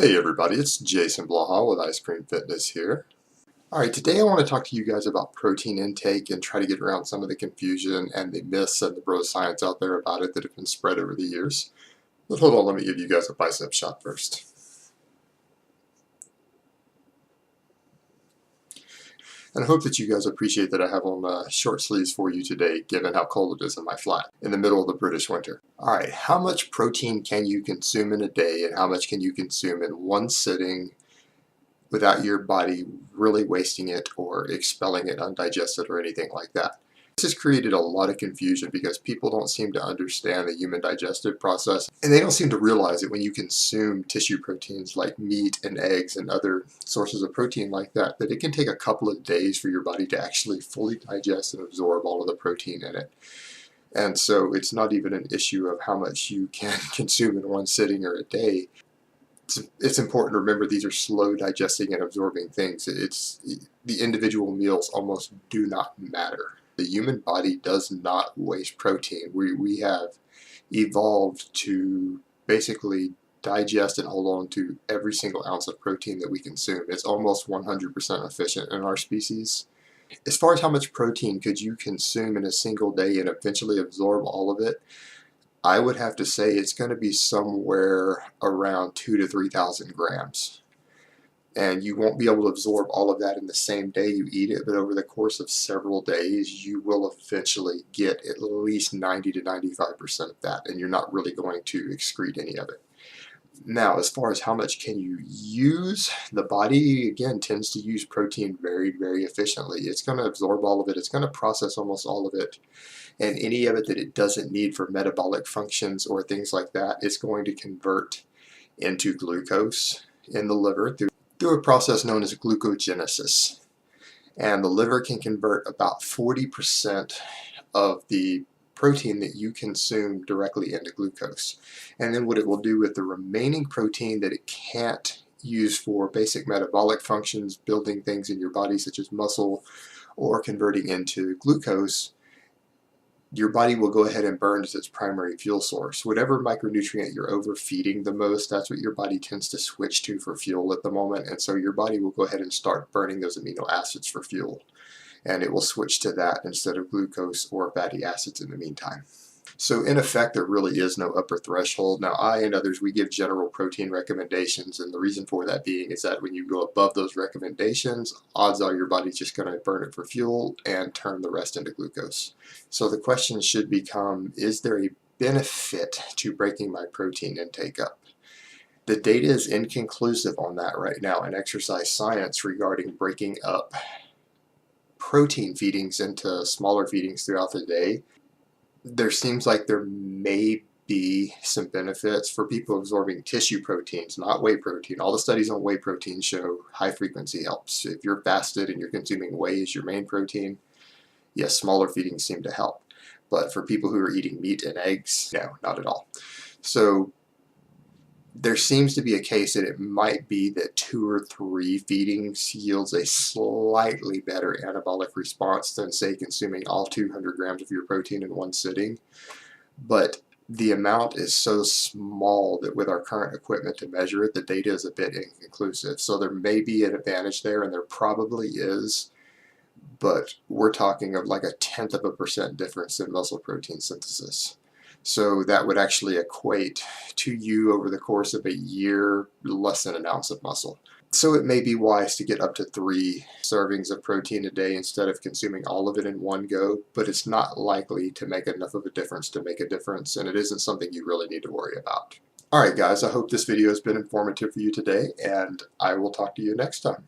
Hey everybody, it's Jason Blaha with Ice Cream Fitness here. Alright, today I want to talk to you guys about protein intake and try to get around some of the confusion and the myths and the bro science out there about it that have been spread over the years. But hold on, let me give you guys a bicep shot first. And I hope that you guys appreciate that I have on short sleeves for you today, given how cold it is in my flat, in the middle of the British winter. Alright, how much protein can you consume in a day and how much can you consume in one sitting without your body really wasting it or expelling it undigested or anything like that? This has created a lot of confusion because people don't seem to understand the human digestive process, and they don't seem to realize that when you consume tissue proteins like meat and eggs and other sources of protein like that, that it can take a couple of days for your body to actually fully digest and absorb all of the protein in it. And so it's not even an issue of how much you can consume in one sitting or a day. It's important to remember these are slow digesting and absorbing things. The individual meals almost do not matter. The human body does not waste protein. We have evolved to basically digest and hold on to every single ounce of protein that we consume. It's almost 100% efficient in our species. As far as how much protein could you consume in a single day and eventually absorb all of it, I would have to say it's going to be somewhere around 2,000 to 3,000 grams. And you won't be able to absorb all of that in the same day you eat it, but over the course of several days, you will eventually get at least 90 to 95% of that, and you're not really going to excrete any of it. Now, as far as how much can you use, the body, again, tends to use protein very, very efficiently. It's going to absorb all of it. It's going to process almost all of it. And any of it that it doesn't need for metabolic functions or things like that, it's going to convert into glucose in the liver through a process known as glucogenesis. And the liver can convert about 40% of the protein that you consume directly into glucose. And then what it will do with the remaining protein that it can't use for basic metabolic functions, building things in your body such as muscle, or converting into glucose, your body will go ahead and burn as its primary fuel source. Whatever micronutrient you're overfeeding the most, that's what your body tends to switch to for fuel at the moment. And so your body will go ahead and start burning those amino acids for fuel. And it will switch to that instead of glucose or fatty acids in the meantime. So in effect, there really is no upper threshold. Now, I and others, we give general protein recommendations, and the reason for that being is that when you go above those recommendations, odds are your body's just going to burn it for fuel and turn the rest into glucose. So the question should become, is there a benefit to breaking my protein intake up? The data is inconclusive on that right now in exercise science regarding breaking up protein feedings into smaller feedings throughout the day. There seems like there may be some benefits for people absorbing tissue proteins, not whey protein. All the studies on whey protein show high frequency helps. If you're fasted and you're consuming whey as your main protein, yes, smaller feedings seem to help. But for people who are eating meat and eggs, no, not at all. So there seems to be a case that it might be that 2 or 3 feedings yields a slightly better anabolic response than, say, consuming all 200 grams of your protein in one sitting. But the amount is so small that with our current equipment to measure it, the data is a bit inconclusive. So there may be an advantage there, and there probably is, but we're talking of like 0.1% difference in muscle protein synthesis. So that would actually equate to you over the course of a year less than an ounce of muscle. So it may be wise to get up to 3 servings of protein a day instead of consuming all of it in one go, but it's not likely to make enough of a difference to make a difference, and it isn't something you really need to worry about. Alright guys, I hope this video has been informative for you today, and I will talk to you next time.